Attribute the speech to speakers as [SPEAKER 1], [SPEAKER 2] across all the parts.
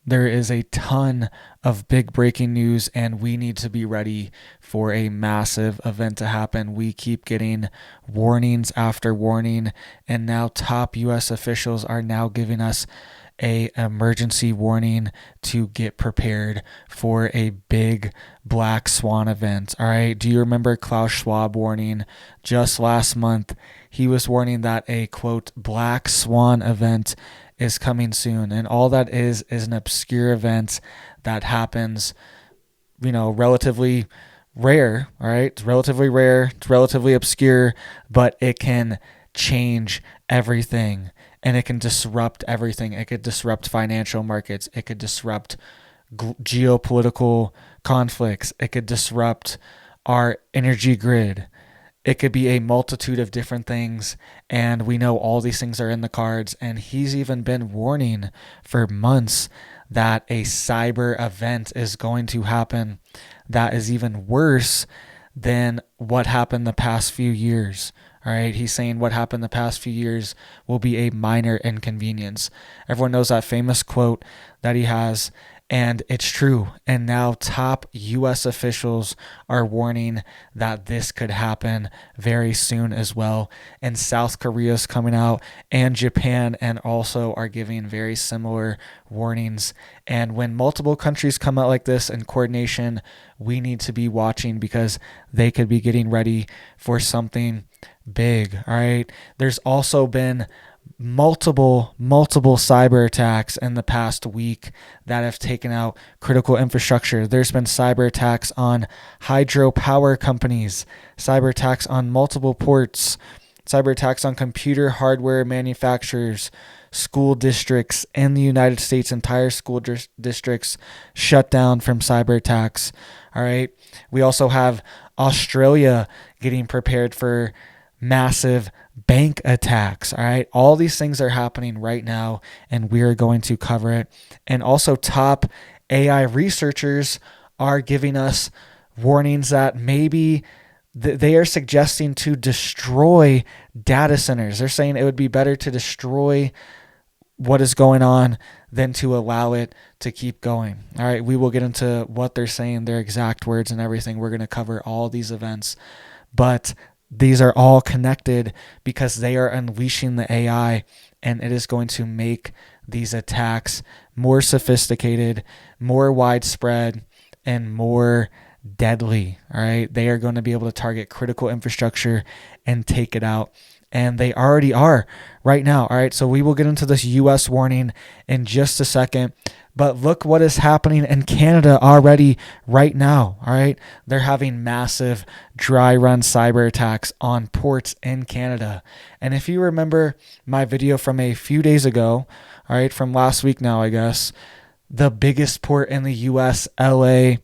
[SPEAKER 1] there is a ton of big breaking news, and we need to be ready for a massive event to happen. We keep getting warnings after warning, and now top US officials are now giving us a emergency warning to get prepared for a big black swan event. All right. Do you remember Klaus Schwab warning just last month? He was warning that a quote black swan event is coming soon. And all that is an obscure event that happens, relatively rare. All right. It's relatively rare. It's relatively obscure, but it can change everything. And it can disrupt everything. It could disrupt financial markets. It could disrupt geopolitical conflicts. It could disrupt our energy grid. It could be a multitude of different things. And we know all these things are in the cards. And he's even been warning for months that a cyber event is going to happen that is even worse than what happened the past few years. All right, he's saying what happened the past few years will be a minor inconvenience. Everyone knows that famous quote that he has, and it's true. And now top US officials are warning that this could happen very soon as well. And South Korea's coming out, and Japan, and also are giving very similar warnings. And when multiple countries come out like this in coordination, we need to be watching because they could be getting ready for something big. All right. There's also been multiple cyber attacks in the past week that have taken out critical infrastructure. There's been cyber attacks on hydropower companies, cyber attacks on multiple ports, cyber attacks on computer hardware manufacturers, school districts in the United States, entire school districts shut down from cyber attacks. All right. We also have Australia getting prepared for massive bank attacks. All right. All these things are happening right now, and we're going to cover it. And also, top AI researchers are giving us warnings that maybe they are suggesting to destroy data centers. They're saying it would be better to destroy what is going on than to allow it to keep going. All right. We will get into what they're saying, their exact words and everything. We're going to cover all these events, but these are all connected because they are unleashing the AI, and it is going to make these attacks more sophisticated, more widespread, and more deadly. All right. They are going to be able to target critical infrastructure and take it out. And they already are right now. All right. So we will get into this US warning in just a second. But look what is happening in Canada already right now. All right. They're having massive dry run cyber attacks on ports in Canada. And if you remember my video from a few days ago, all right, from last week now, I guess, the biggest port in the US, LA,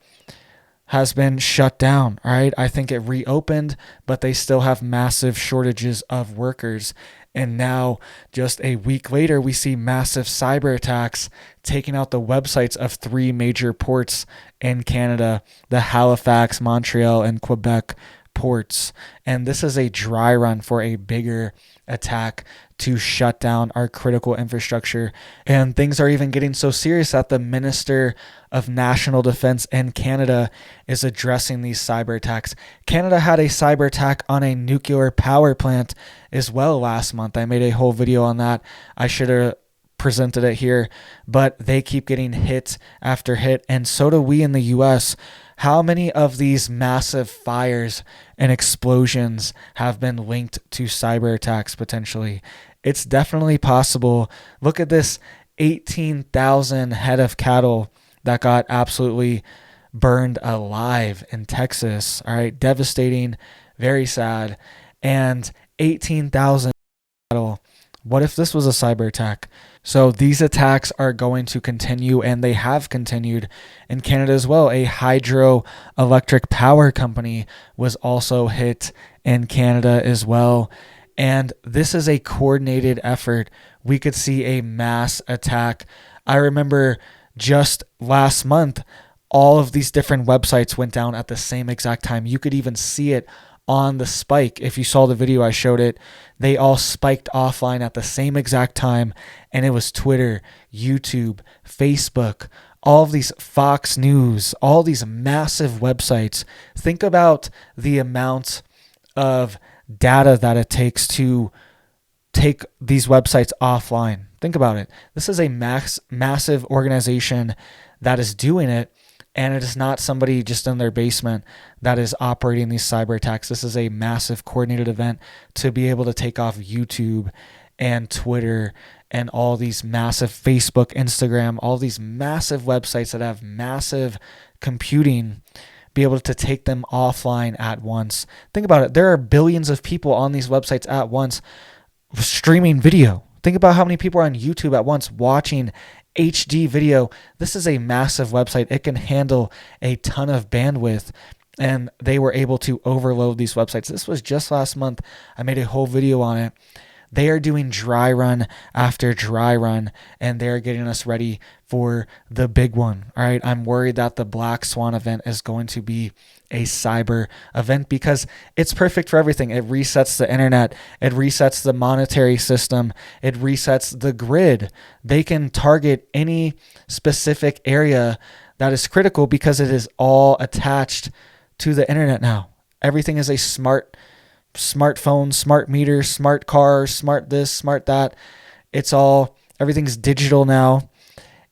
[SPEAKER 1] has been shut down. All right. I think it reopened, but they still have massive shortages of workers. And now, just a week later, we see massive cyber attacks taking out the websites of 3 major ports in Canada, the Halifax, Montreal, and Quebec ports. And this is a dry run for a bigger attack to shut down our critical infrastructure. And things are even getting so serious that the Minister of National Defense in Canada is addressing these cyber attacks. Canada had a cyber attack on a nuclear power plant as well last month. I made a whole video on that. I should have presented it here, but they keep getting hit after hit, and so do we in the US. How many of these massive fires and explosions have been linked to cyber attacks potentially? It's definitely possible. Look at this 18,000 head of cattle that got absolutely burned alive in Texas. All right, devastating, very sad. And 18,000 cattle. What if this was a cyber attack? So these attacks are going to continue, and they have continued in Canada as well. A hydroelectric power company was also hit in Canada as well. And this is a coordinated effort. We could see a mass attack. I remember just last month, all of these different websites went down at the same exact time. You could even see it on the spike. If you saw the video, I showed it. They all spiked offline at the same exact time, and it was Twitter, YouTube, Facebook, all of these Fox News, all these massive websites. Think about the amount of data that it takes to take these websites offline. Think about it. This is a massive organization that is doing it, and it is not somebody just in their basement that is operating these cyber attacks. This is a massive coordinated event to be able to take off YouTube and Twitter and all these massive Facebook, Instagram, all these massive websites that have massive computing, be able to take them offline at once. Think about it. There are billions of people on these websites at once streaming video. Think about how many people are on YouTube at once watching HD video. This is a massive website. It can handle a ton of bandwidth, and they were able to overload these websites. This was just last month. I made a whole video on it. They are doing dry run after dry run, and they're getting us ready for the big one. All right. I'm worried that the Black Swan event is going to be a cyber event because it's perfect for everything. It resets the internet. It resets the monetary system. It resets the grid. They can target any specific area that is critical because it is all attached to the internet now. Everything is a smartphone, smart meter, smart car, smart this, smart that. Everything's digital now.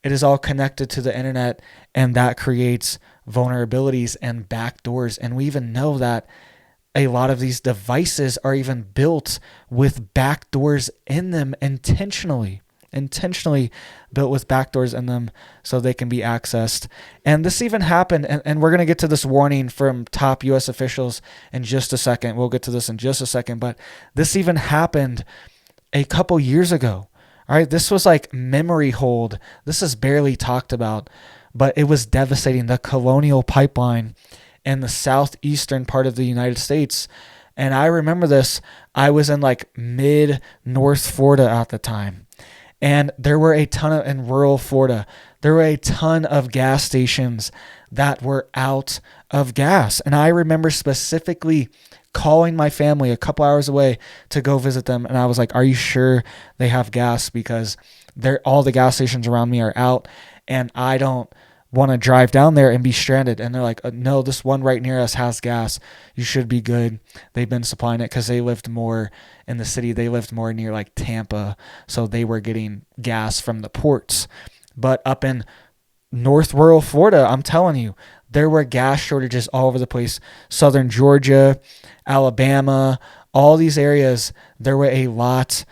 [SPEAKER 1] It is all connected to the internet, and that creates vulnerabilities and backdoors. And we even know that a lot of these devices are even built with backdoors in them intentionally built with backdoors in them so they can be accessed. And this even happened, and we're going to get to this warning from top U.S. officials in just a second. We'll get to this in just a second, but this even happened a couple years ago. All right, this was like memory hold. This is barely talked about, but it was devastating. The Colonial Pipeline in the southeastern part of the United States. And I remember this. I was in like mid-North Florida at the time. And there were a ton of, in rural Florida, there were a ton of gas stations that were out of gas. And I remember specifically calling my family a couple hours away to go visit them. And I was like, are you sure they have gas? Because all the gas stations around me are out, and I don't want to drive down there and be stranded. And they're like, no, this one right near us has gas. You should be good. They've been supplying it because they lived more in the city. They lived more near like Tampa. So they were getting gas from the ports. But up in North rural Florida, I'm telling you, there were gas shortages all over the place. Southern Georgia, Alabama, all these areas, there were a lot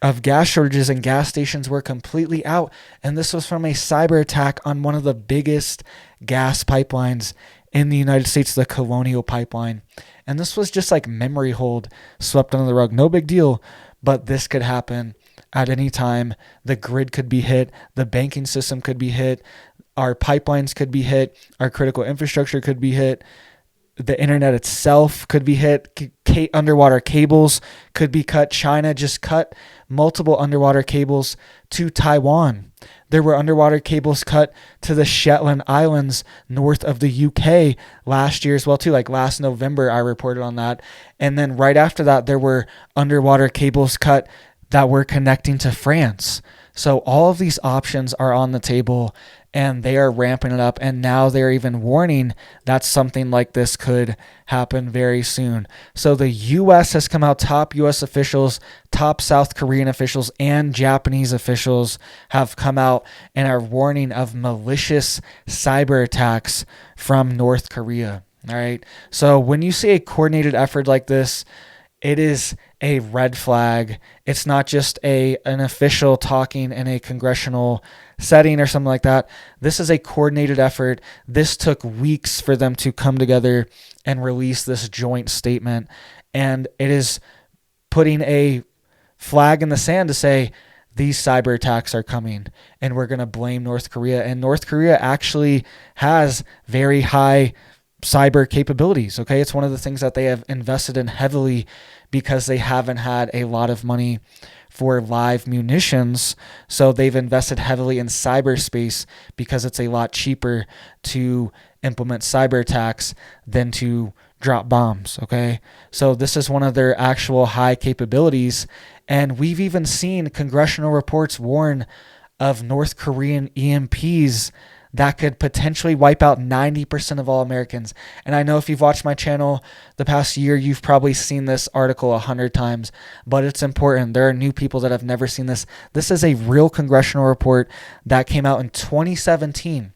[SPEAKER 1] of gas shortages, and gas stations were completely out. And this was from a cyber attack on one of the biggest gas pipelines in the United States, the Colonial Pipeline. And this was just like memory hold, swept under the rug. No big deal, but this could happen at any time. The grid could be hit. The banking system could be hit. Our pipelines could be hit. Our critical infrastructure could be hit. The internet itself could be hit. Underwater cables could be cut. China just cut multiple underwater cables to Taiwan. There were underwater cables cut to the Shetland Islands north of the UK last year as well too. Like last November, I reported on that. And then right after that, there were underwater cables cut that were connecting to France. So all of these options are on the table, and they are ramping it up. And now they're even warning that something like this could happen very soon. So the U.S. has come out, top U.S. officials, top South Korean officials, and Japanese officials have come out and are warning of malicious cyber attacks from North Korea. All right. So when you see a coordinated effort like this, it is a red flag. It's not just an official talking in a congressional setting or something like that. This is a coordinated effort. This took weeks for them to come together and release this joint statement. And it is putting a flag in the sand to say these cyber attacks are coming and we're going to blame North Korea. And North Korea actually has very high cyber capabilities. Okay. It's one of the things that they have invested in heavily because they haven't had a lot of money for live munitions. So they've invested heavily in cyberspace because it's a lot cheaper to implement cyber attacks than to drop bombs. Okay. So this is one of their actual high capabilities. And we've even seen congressional reports warn of North Korean EMPs that could potentially wipe out 90% of all Americans. And I know if you've watched my channel the past year, you've probably seen this article 100 times, but it's important. There are new people that have never seen this. This is a real congressional report that came out in 2017.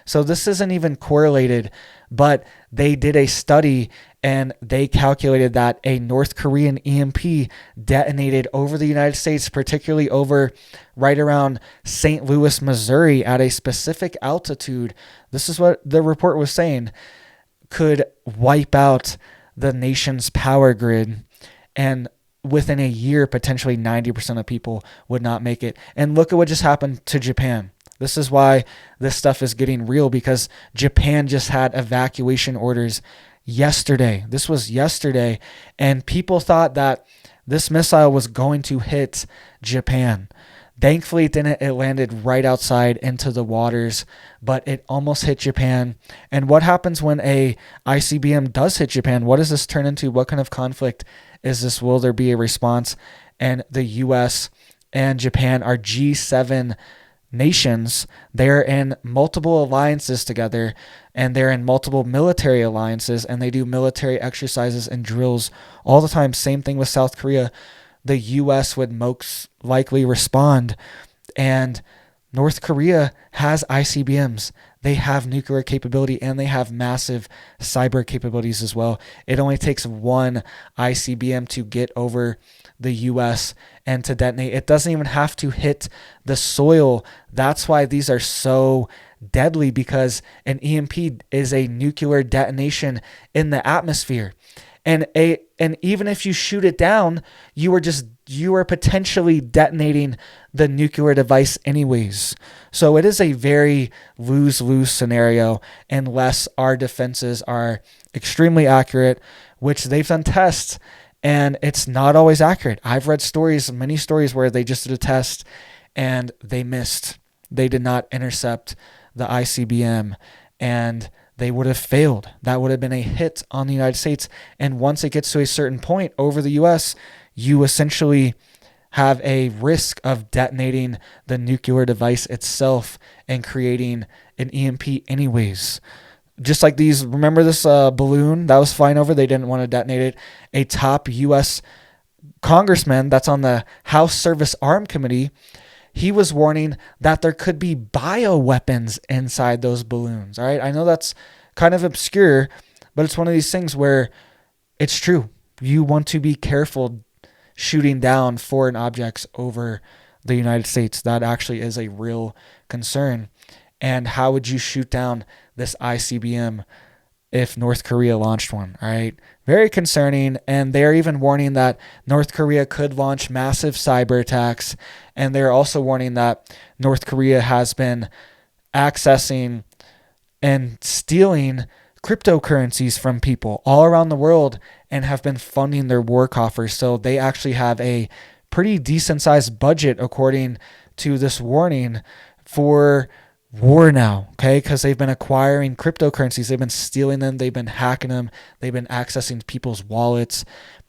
[SPEAKER 1] So this isn't even correlated, but they did a study and they calculated that a North Korean EMP detonated over the United States, particularly over right around St. Louis, Missouri, at a specific altitude. This is what the report was saying, could wipe out the nation's power grid. And within a year, potentially 90% of people would not make it. And look at what just happened to Japan. This is why this stuff is getting real, because Japan just had evacuation orders yesterday. This was yesterday. And people thought that this missile was going to hit Japan. Thankfully, it didn't. It landed right outside into the waters, but it almost hit Japan. And what happens when a ICBM does hit Japan? What does this turn into? What kind of conflict is this? Will there be a response? And the U.S. and Japan are G7 nations. They're in multiple alliances together, and they're in multiple military alliances, and they do military exercises and drills all the time. Same thing with South Korea. The U.S. would most likely respond, and North Korea has ICBMs. They have nuclear capability, and they have massive cyber capabilities as well. It only takes one ICBM to get over the U.S. and to detonate. It doesn't even have to hit the soil. That's why these are so deadly, because an EMP is a nuclear detonation in the atmosphere. And even if you shoot it down, you are potentially detonating the nuclear device anyways. So it is a very lose-lose scenario unless our defenses are extremely accurate, which they've done tests, and it's not always accurate. I've read many stories where they just did a test and they missed. They did not intercept the ICBM, and they would have failed. That would have been a hit on the United States. And once it gets to a certain point over the U.S., you essentially have a risk of detonating the nuclear device itself and creating an EMP anyways. Just like these, remember this balloon that was flying over? They didn't want to detonate it. A top U.S. congressman that's on the House Service Arm Committee, he was warning that there could be bioweapons inside those balloons. All right. I know that's kind of obscure, but it's one of these things where it's true. You want to be careful shooting down foreign objects over the United States. That actually is a real concern. And how would you shoot down this ICBM if North Korea launched one? All right. Very concerning. And they're even warning that North Korea could launch massive cyber attacks. And they're also warning that North Korea has been accessing and stealing cryptocurrencies from people all around the world and have been funding their war coffers. So they actually have a pretty decent sized budget, according to this warning, for war now, okay? Because they've been acquiring cryptocurrencies. They've been stealing them. They've been hacking them. They've been accessing people's wallets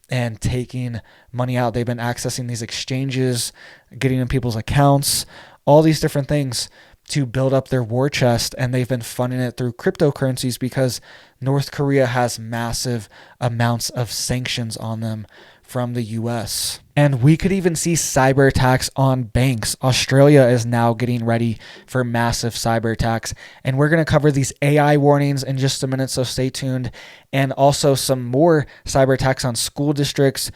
[SPEAKER 1] and taking money out. They've been accessing these exchanges, getting in people's accounts, all these different things to build up their war chest. And they've been funding it through cryptocurrencies because North Korea has massive amounts of sanctions on them from the US. And we could even see cyber attacks on banks. Australia is now getting ready for massive cyber attacks. And we're going to cover these AI warnings in just a minute, so stay tuned. And also some more cyber attacks on school districts,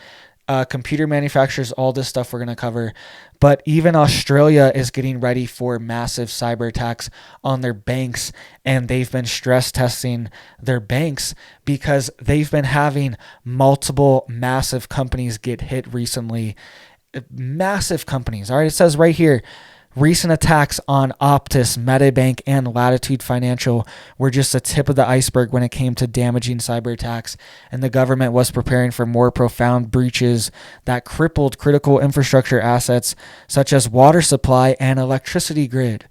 [SPEAKER 1] computer manufacturers, all this stuff we're going to cover. But even Australia is getting ready for massive cyber attacks on their banks, and they've been stress testing their banks because they've been having multiple massive companies get hit recently. Massive companies. All right, it says right here, recent attacks on Optus, Medibank, and Latitude Financial were just the tip of the iceberg when it came to damaging cyber attacks, and the government was preparing for more profound breaches that crippled critical infrastructure assets such as water supply and electricity grid.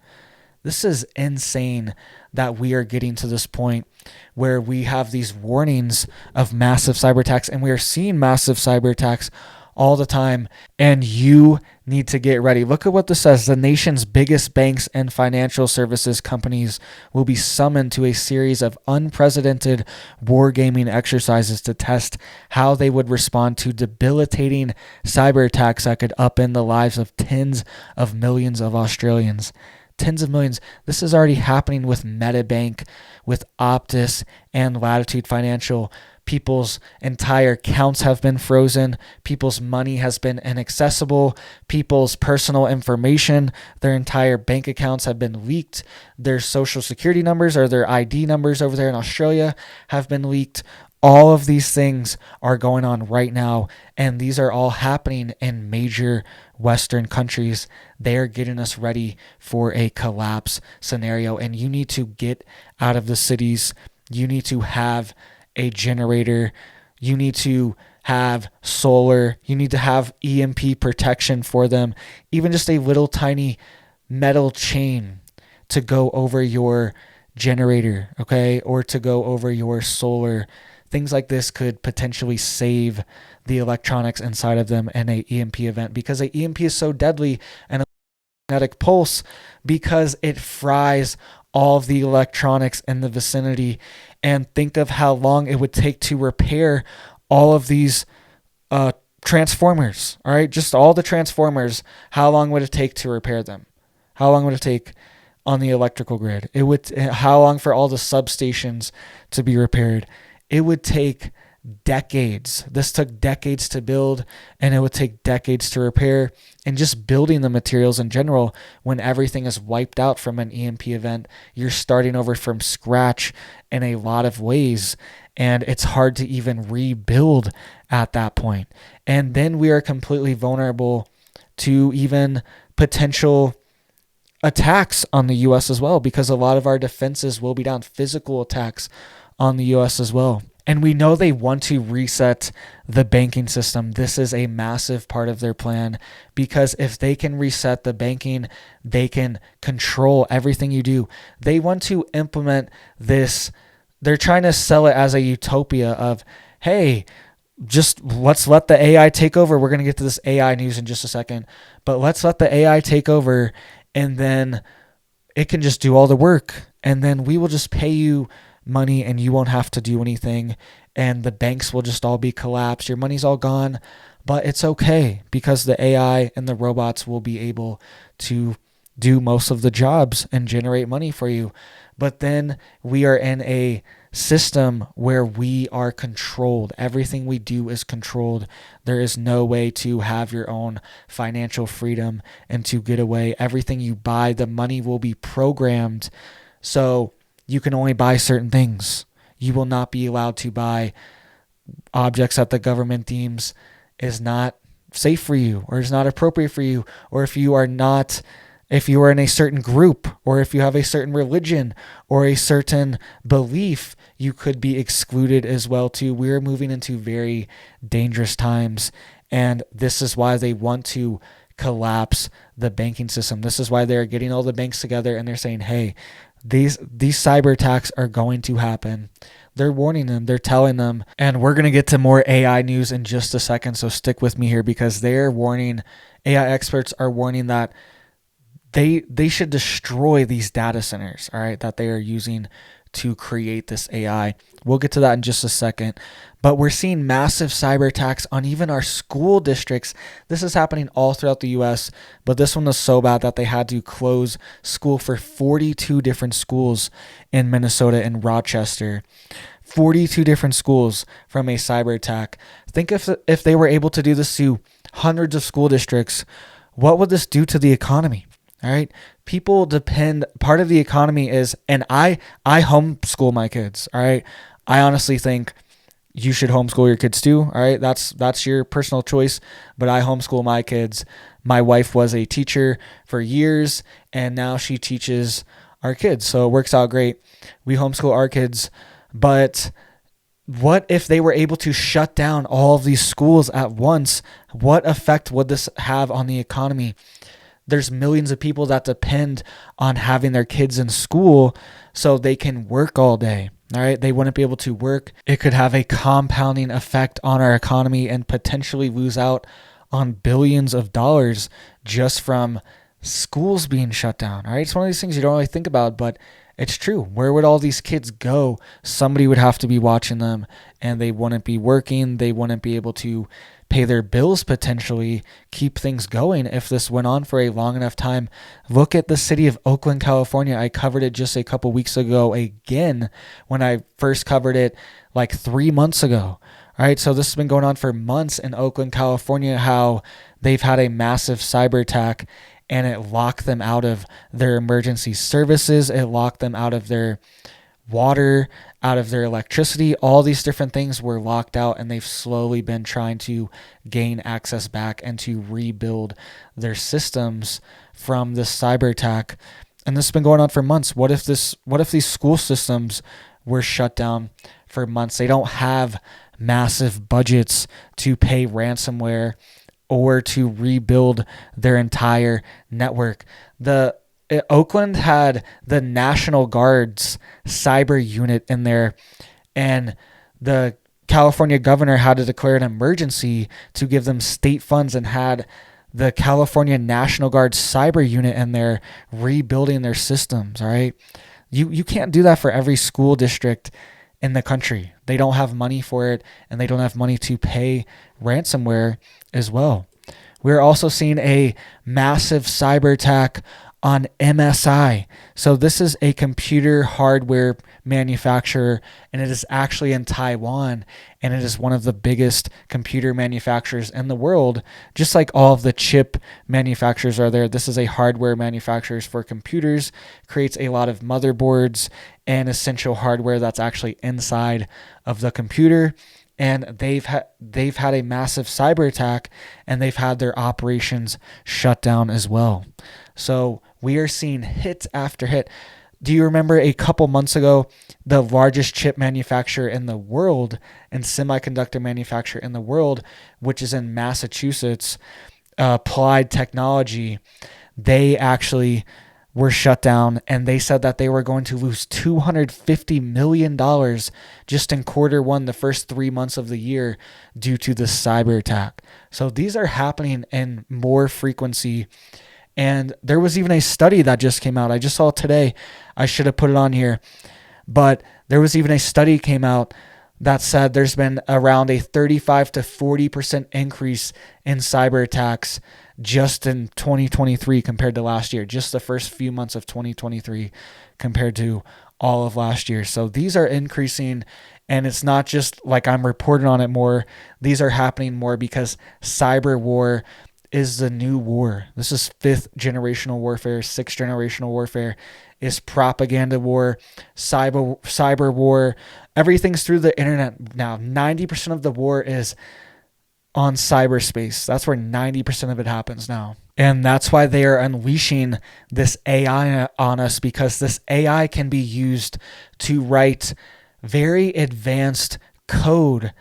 [SPEAKER 1] This is insane that we are getting to this point where we have these warnings of massive cyber attacks, and we are seeing massive cyber attacks all the time, and you need to get ready. Look at what this says. The nation's biggest banks and financial services companies will be summoned to a series of unprecedented wargaming exercises to test how they would respond to debilitating cyber attacks that could upend the lives of tens of millions of Australians. Tens of millions. This is already happening with Medibank, with Optus, and Latitude Financial. People's entire accounts have been frozen. People's money has been inaccessible. People's personal information, their entire bank accounts have been leaked. Their social security numbers or their ID numbers over there in Australia have been leaked. All of these things are going on right now, and these are all happening in major Western countries. They are getting us ready for a collapse scenario, and you need to get out of the cities. You need to have a generator. You need to have solar. You need to have EMP protection for them. Even just a little tiny metal chain to go over your generator, okay, or to go over your solar. Things like this could potentially save the electronics inside of them in a EMP event, because a EMP is so deadly, and a magnetic pulse, because it fries all of the electronics in the vicinity. And think of how long it would take to repair all of these transformers. All right, just all the transformers. How long would it take to repair them? How long would it take on the electrical grid? How long for all the substations to be repaired? It would take decades. This took decades to build, and it would take decades to repair. And just building the materials in general, when everything is wiped out from an EMP event, you're starting over from scratch in a lot of ways, and it's hard to even rebuild at that point. And then we are completely vulnerable to even potential attacks on the U.S. as well, because a lot of our defenses will be down. Physical attacks on the U.S. as well. And we know they want to reset the banking system. This is a massive part of their plan, because if they can reset the banking, they can control everything you do. They want to implement this. They're trying to sell it as a utopia of, hey, just let's let the AI take over. We're going to get to this AI news in just a second, but let's let the AI take over, and then it can just do all the work. And then we will just pay you money, and you won't have to do anything, and the banks will just all be collapsed. Your money's all gone, but it's okay, because the AI and the robots will be able to do most of the jobs and generate money for you. But then we are in a system where we are controlled. Everything we do is controlled. There is no way to have your own financial freedom and to get away. Everything you buy, the money will be programmed. So you can only buy certain things. You will not be allowed to buy objects that the government deems is not safe for you, or is not appropriate for you, or if you are in a certain group, or if you have a certain religion or a certain belief, you could be excluded as well too. We're moving into very dangerous times, and this is why they want to collapse the banking system. This is why they're getting all the banks together, and they're saying, hey, these cyber attacks are going to happen. They're warning them, they're telling them, and we're going to get to more AI news in just a second, so stick with me here, because they're warning, AI experts are warning that they should destroy these data centers, all right, that they are using to create this AI. We'll get to that in just a second. But we're seeing massive cyber attacks on even our school districts. This is happening all throughout the U.S., but this one was so bad that they had to close school for 42 different schools in Minnesota and Rochester. 42 different schools from a cyber attack. Think if they were able to do this to hundreds of school districts, what would this do to the economy? All right. People depend, part of the economy is, and I homeschool my kids. All right. I honestly think you should homeschool your kids too. All right. That's your personal choice, but I homeschool my kids. My wife was a teacher for years, and now she teaches our kids. So it works out great. We homeschool our kids, but what if they were able to shut down all of these schools at once? What effect would this have on the economy? there's millions of people that depend on having their kids in school so they can work all day. All right, they wouldn't be able to work. It could have a compounding effect on our economy and potentially lose out on billions of dollars just from schools being shut down. All right, it's one of these things you don't really think about, but it's true. Where would all these kids go? Somebody would have to be watching them, and they wouldn't be working. They wouldn't be able to pay their bills, potentially keep things going if this went on for a long enough time. Look at the city of Oakland, California. I covered it just a couple weeks ago again when I first covered it like 3 months ago. All right, so this has been going on for months in Oakland, California, how they've had a massive cyber attack and it locked them out of their emergency services. It locked them out of their water, out of their electricity. All these different things were locked out, and they've slowly been trying to gain access back and to rebuild their systems from this cyber attack. And this has been going on for months. What if these school systems were shut down for months? They don't have massive budgets to pay ransomware or to rebuild their entire network. Oakland had the National Guard's cyber unit in there, and the California governor had to declare an emergency to give them state funds and had the California National Guard cyber unit in there rebuilding their systems, all right? You can't do that for every school district in the country. They don't have money for it, and they don't have money to pay ransomware as well. We're also seeing a massive cyber attack on MSI. So this is a computer hardware manufacturer, and it is actually in Taiwan, and it is one of the biggest computer manufacturers in the world. Just like all of the chip manufacturers are there, this is a hardware manufacturer for computers, creates a lot of motherboards and essential hardware that's actually inside of the computer. And they've had a massive cyber attack, and they've had their operations shut down as well. So we are seeing hit after hit. Do you remember a couple months ago, the largest chip manufacturer in the world and semiconductor manufacturer in the world, which is in Massachusetts, Applied Technology, they actually were shut down, and they said that they were going to lose $250 million just in quarter one, the first 3 months of the year, due to this cyber attack. So these are happening in more frequency. And there was even a study that just came out. I just saw it today. I should have put it on here. But there was even a study came out that said there's been around a 35 to 40% increase in cyber attacks just in 2023 compared to last year, just the first few months of 2023 compared to all of last year. So these are increasing, and it's not just like I'm reporting on it more. These are happening more because cyber war is the new war. This is 5th generational warfare, 6th generational warfare, is propaganda war, cyber war. Everything's through the internet now. 90% of the war is on cyberspace. That's where 90% of it happens now. And that's why they are unleashing this AI on us, because this AI can be used to write very advanced code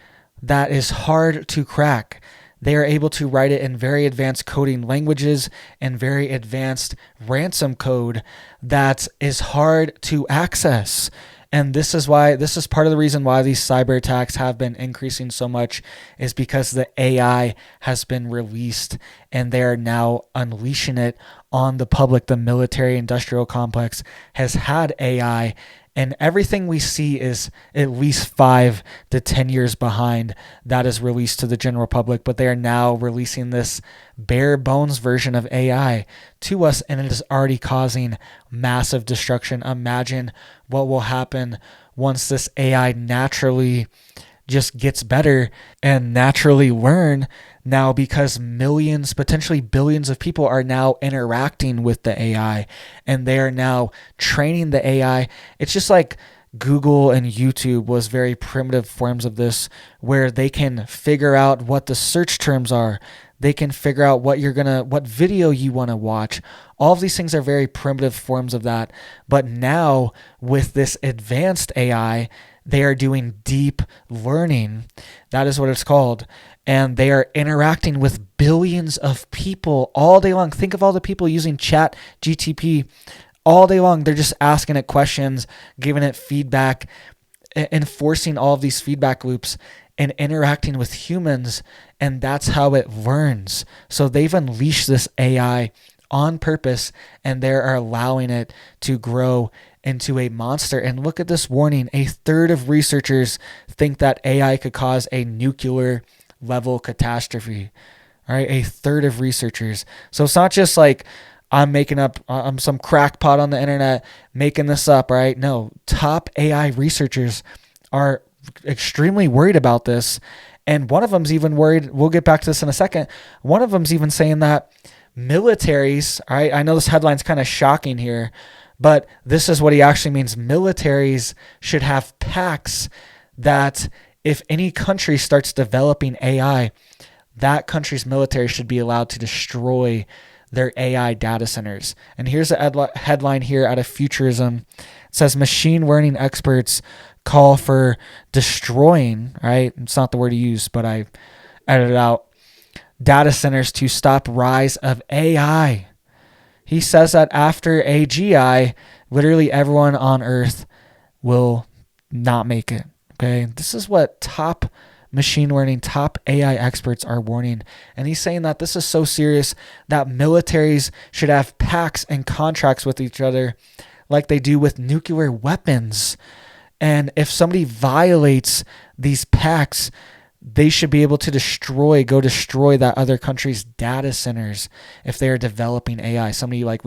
[SPEAKER 1] that is hard to crack. They are able to write it in very advanced coding languages and very advanced ransom code that is hard to access. And this is part of the reason why these cyber attacks have been increasing so much, is because the AI has been released and they are now unleashing it on the public. The military industrial complex has had AI, and everything we see is at least 5 to 10 years behind that is released to the general public. But they are now releasing this bare bones version of AI to us, and it is already causing massive destruction. Imagine what will happen once this AI naturally just gets better and naturally learn now, because millions, potentially billions of people are now interacting with the AI, and they are now training the AI. It's just like Google and YouTube was very primitive forms of this, where they can figure out what the search terms are. They can figure out what video you want to watch. All of these things are very primitive forms of that. But now with this advanced AI, they are doing deep learning. That is what it's called. And they are interacting with billions of people all day long. Think of all the people using Chat GTP all day long. They're just asking it questions, giving it feedback, enforcing all of these feedback loops and interacting with humans. And that's how it learns. So they've unleashed this AI on purpose, and they are allowing it to grow into a monster. And look at this warning. A third of researchers think that AI could cause a nuclear level catastrophe. All right, a third of researchers. So it's not just like I'm making up, I'm some crackpot on the internet making this up, right? No, top AI researchers are extremely worried about this. And one of them's even worried, we'll get back to this in a second. One of them's even saying that militaries, all right, I know this headline's kind of shocking here, but this is what he actually means. Militaries should have pacts that if any country starts developing AI, that country's military should be allowed to destroy their AI data centers. And here's a headline here out of Futurism. It says machine learning experts call for destroying, right? It's not the word he used, but I edited out, data centers to stop rise of AI. He says that after AGI, literally everyone on Earth will not make it. Okay, this is what top machine learning, top AI experts are warning. And he's saying that this is so serious that militaries should have pacts and contracts with each other like they do with nuclear weapons. And if somebody violates these pacts, they should be able to go destroy that other country's data centers if they are developing AI. Somebody like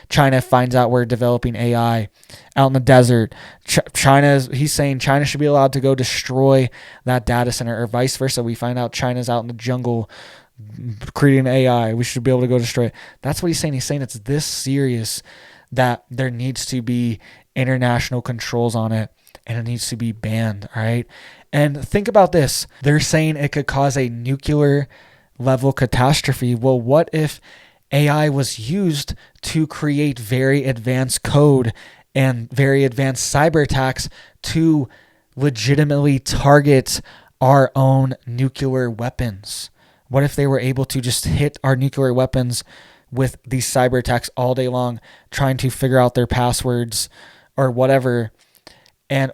[SPEAKER 1] China finds out we're developing AI out in the desert. He's saying China should be allowed to go destroy that data center, or vice versa. We find out China's out in the jungle creating AI. We should be able to go destroy it. That's what he's saying. He's saying it's this serious that there needs to be international controls on it, and it needs to be banned, all right? And think about this. They're saying it could cause a nuclear level catastrophe. Well, what if AI was used to create very advanced code and very advanced cyber attacks to legitimately target our own nuclear weapons? What if they were able to just hit our nuclear weapons with these cyber attacks all day long, trying to figure out their passwords or whatever,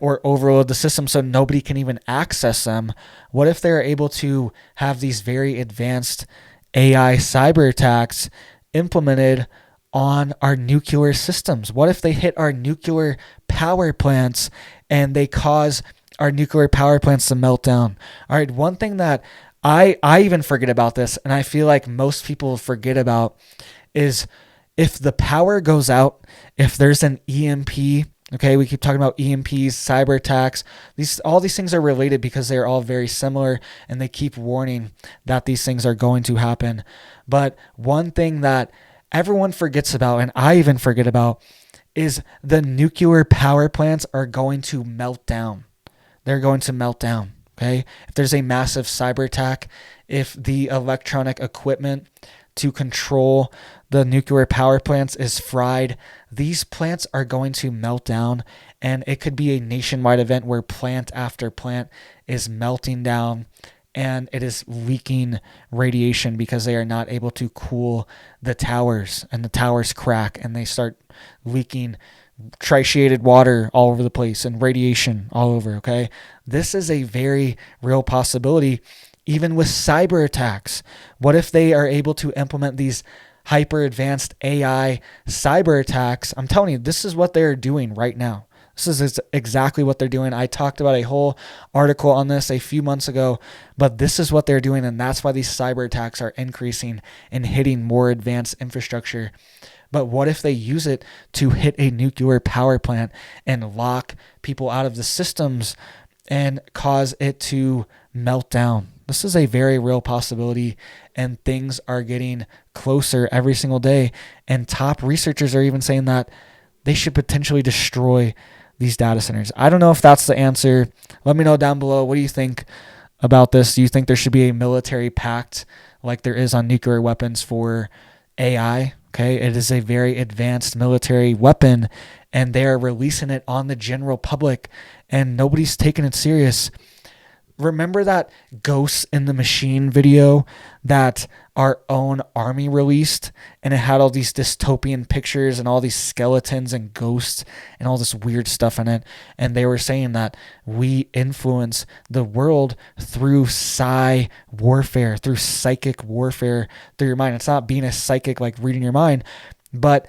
[SPEAKER 1] or overload the system so nobody can even access them? What if they're able to have these very advanced AI cyber attacks implemented on our nuclear systems? What if they hit our nuclear power plants and they cause our nuclear power plants to melt down? All right, one thing that I even forget about this, and I feel like most people forget about, is if the power goes out, if there's an EMP. Okay, we keep talking about EMPs, cyber attacks. All these things are related because they're all very similar, and they keep warning that these things are going to happen. But one thing that everyone forgets about, and I even forget about, is the nuclear power plants are going to melt down. They're going to melt down. Okay, if there's a massive cyber attack, if the electronic equipment to control the nuclear power plants is fried, these plants are going to melt down, and it could be a nationwide event where plant after plant is melting down and it is leaking radiation because they are not able to cool the towers, and the towers crack and they start leaking tritiated water all over the place and radiation all over. Okay, this is a very real possibility. Even with cyber attacks, what if they are able to implement these hyper advanced AI cyber attacks? I'm telling you, this is what they're doing right now. This is exactly what they're doing. I talked about a whole article on this a few months ago, but this is what they're doing, and that's why these cyber attacks are increasing and hitting more advanced infrastructure. But what if they use it to hit a nuclear power plant and lock people out of the systems and cause it to melt down? This is a very real possibility, and things are getting closer every single day. And top researchers are even saying that they should potentially destroy these data centers. I don't know if that's the answer. Let me know down below. What do you think about this? Do you think there should be a military pact like there is on nuclear weapons for AI? Okay, it is a very advanced military weapon, and they're releasing it on the general public, and nobody's taking it serious. Remember that Ghosts in the Machine video that our own army released, and it had all these dystopian pictures and all these skeletons and ghosts and all this weird stuff in it, and they were saying that we influence the world through warfare, through psychic warfare, through your mind. It's not being a psychic like reading your mind, but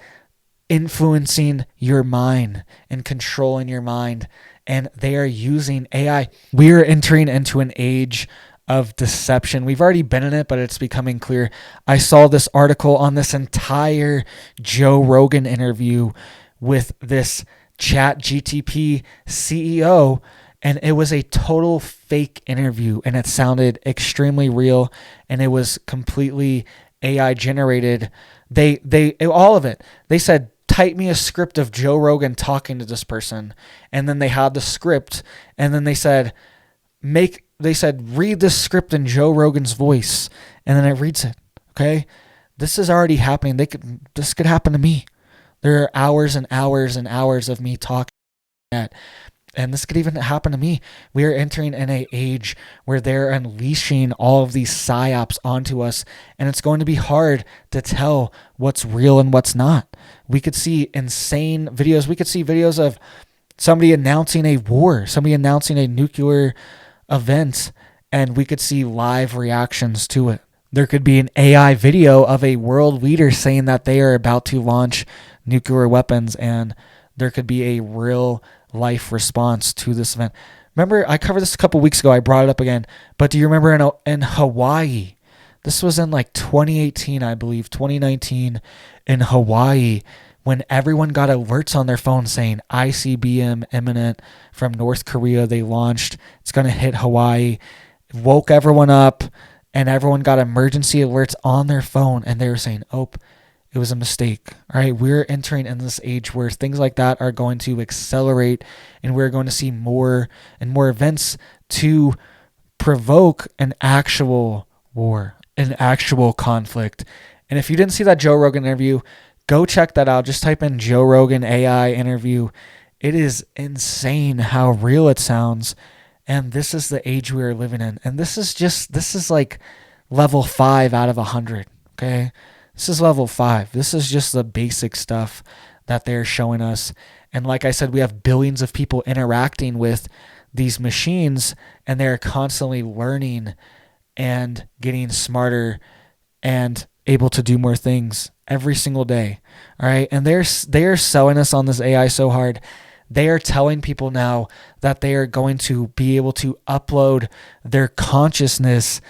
[SPEAKER 1] influencing your mind and controlling your mind. And they are using AI. We are entering into an age of deception. We've already been in it, but it's becoming clear. I saw this article on this entire Joe Rogan interview with this ChatGPT CEO, and it was a total fake interview, and it sounded extremely real, and it was completely AI generated. All of it. They said, type me a script of Joe Rogan talking to this person. And then they had the script, and then they said, read this script in Joe Rogan's voice. And then it reads it. Okay. This is already happening. This could happen to me. There are hours and hours and hours of me talking at, and this could even happen to me. We are entering in an age where they're unleashing all of these psyops onto us, and it's going to be hard to tell what's real and what's not. We could see insane videos. We could see videos of somebody announcing a war, somebody announcing a nuclear event, and we could see live reactions to it. There could be an AI video of a world leader saying that they are about to launch nuclear weapons, and there could be a real life response to this event. Remember, I covered this a couple weeks ago. I brought it up again. But do you remember in Hawaii? This was in like 2018, I believe, 2019 in Hawaii, when everyone got alerts on their phone saying ICBM imminent from North Korea. They launched. It's going to hit Hawaii. It woke everyone up, and everyone got emergency alerts on their phone, and they were saying, oh, it was a mistake. All right, we're entering in this age where things like that are going to accelerate, and we're going to see more and more events to provoke an actual war, an actual conflict. And if you didn't see that Joe Rogan interview, go check that out. Just type in Joe Rogan AI interview. It is insane how real it sounds. And this is the age we are living in. And this is like level 5 out of 100. Okay. This is level 5. This is just the basic stuff that they're showing us. And like I said, we have billions of people interacting with these machines, and they're constantly learning and getting smarter and able to do more things every single day. All right. And they are selling us on this AI so hard. They are telling people now that they are going to be able to upload their consciousness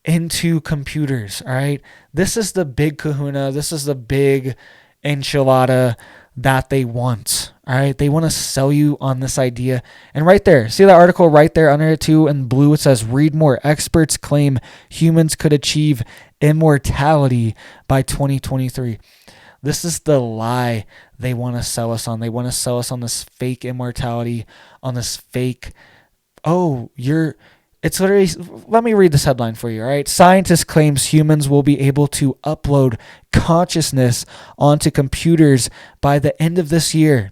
[SPEAKER 1] into computers. All right. This is the big kahuna. This is the big enchilada that they want. All right. They want to sell you on this idea. And right there, see that article right there under it too in blue? It says, read more. Experts claim humans could achieve immortality by 2023. This is the lie they want to sell us on. They want to sell us on this fake immortality, on this fake, it's literally, let me read this headline for you, all right? Scientist claims humans will be able to upload consciousness onto computers by the end of this year,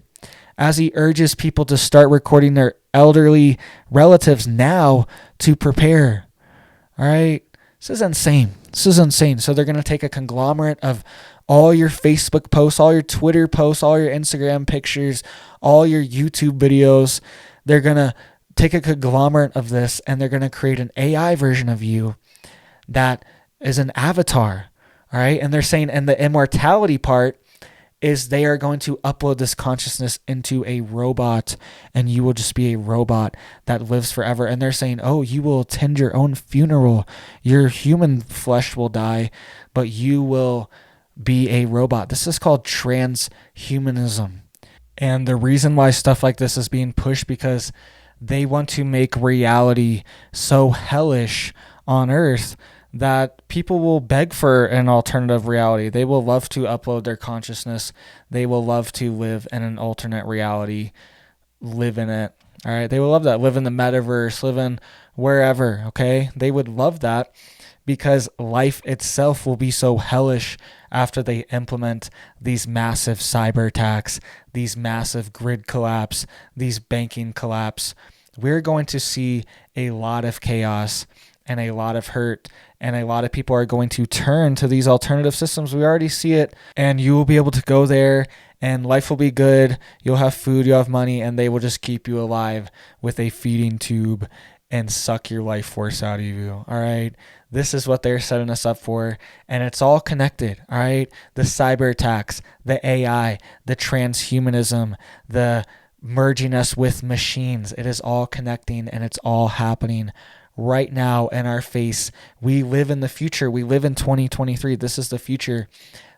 [SPEAKER 1] as he urges people to start recording their elderly relatives now to prepare. All right? This is insane. So they're going to take a conglomerate of all your Facebook posts, all your Twitter posts, all your Instagram pictures, all your YouTube videos. They're going to take a conglomerate of this, and they're going to create an AI version of you that is an avatar. All right. And they're saying, and the immortality part is they are going to upload this consciousness into a robot, and you will just be a robot that lives forever. And they're saying, you will attend your own funeral. Your human flesh will die, but you will be a robot. This is called transhumanism. And the reason why stuff like this is being pushed, because they want to make reality so hellish on Earth that people will beg for an alternative reality. They will love to upload their consciousness. They will love to live in an alternate reality, live in it. All right. They will love that. Live in the metaverse, live in wherever. Okay. They would love that because life itself will be so hellish after they implement these massive cyber attacks, these massive grid collapse, these banking collapse. We're going to see a lot of chaos and a lot of hurt, and a lot of people are going to turn to these alternative systems. We already see it, and you will be able to go there and life will be good. You'll have food, you'll have money, and they will just keep you alive with a feeding tube and suck your life force out of you. All right. This is what they're setting us up for. And it's all connected. All right. The cyber attacks, the AI, the transhumanism, the merging us with machines. It is all connecting, and it's all happening right now in our face. We live in the future. We live in 2023. This is the future.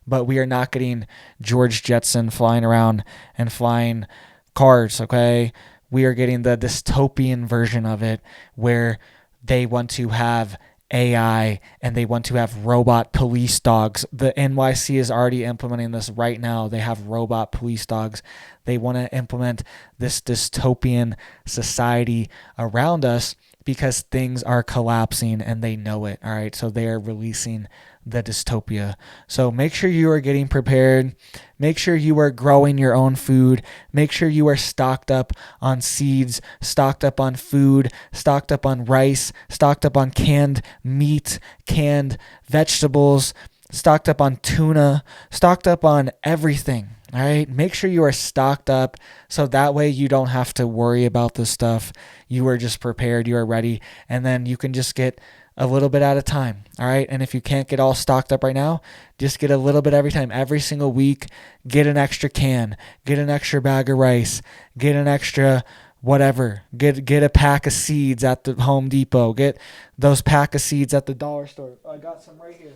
[SPEAKER 1] But we are not getting George Jetson flying around and flying cars, okay? We are getting the dystopian version of it, where they want to have AI and they want to have robot police dogs. The NYC is already implementing this right now. They have robot police dogs. They want to implement this dystopian society around us because things are collapsing and they know it. All right. So they are releasing the dystopia. So make sure you are getting prepared. Make sure you are growing your own food. Make sure you are stocked up on seeds, stocked up on food, stocked up on rice, stocked up on canned meat, canned vegetables, stocked up on tuna, stocked up on everything. All right. Make sure you are stocked up so that way you don't have to worry about this stuff. You are just prepared. You are ready. And then you can just get a little bit at a time. All right. And if you can't get all stocked up right now, just get a little bit every time. Every single week, get an extra can, get an extra bag of rice, get an extra whatever. Get a pack of seeds at the Home Depot. Get those pack of seeds at the dollar store. I got some right here.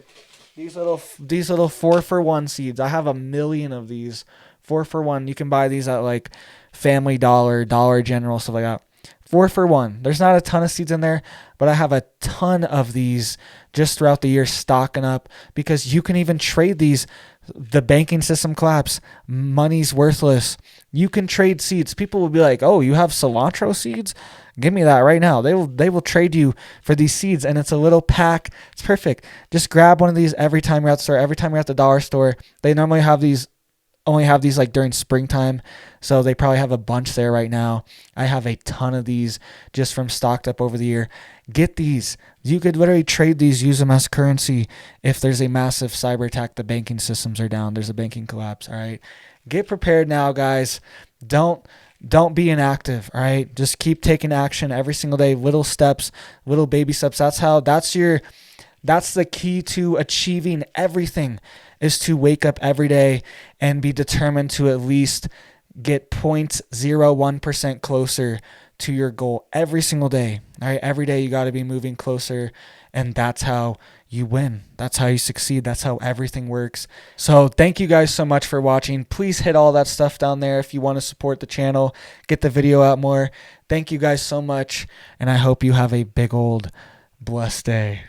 [SPEAKER 1] These little 4-for-1 seeds. I have 1 million of these. 4-for-1. You can buy these at like Family Dollar, Dollar General, stuff like that. 4-for-1. There's not a ton of seeds in there, but I have a ton of these just throughout the year stocking up, because you can even trade these. The banking system collapse. Money's worthless. You can trade seeds. People will be like, "Oh, you have cilantro seeds? Give me that right now." They will trade you for these seeds, and it's a little pack. It's perfect. Just grab one of these every time you're at the store. Every time you're at the dollar store, they normally only have these like during springtime, so they probably have a bunch there right now. I have a ton of these just from stocked up over the year. Get these. You could literally trade these, use them as currency if there's a massive cyber attack. The banking systems are down. There's a banking collapse. All right. Get prepared now, guys. Don't be inactive. All right. Just keep taking action every single day. Little steps, little baby steps. That's the key to achieving everything, is to wake up every day and be determined to at least get 0.01% closer to your goal every single day. All right. Every day you got to be moving closer, and that's how you win. That's how you succeed. That's how everything works. So thank you guys so much for watching. Please hit all that stuff down there if you want to support the channel, get the video out more. Thank you guys so much, and I hope you have a big old blessed day.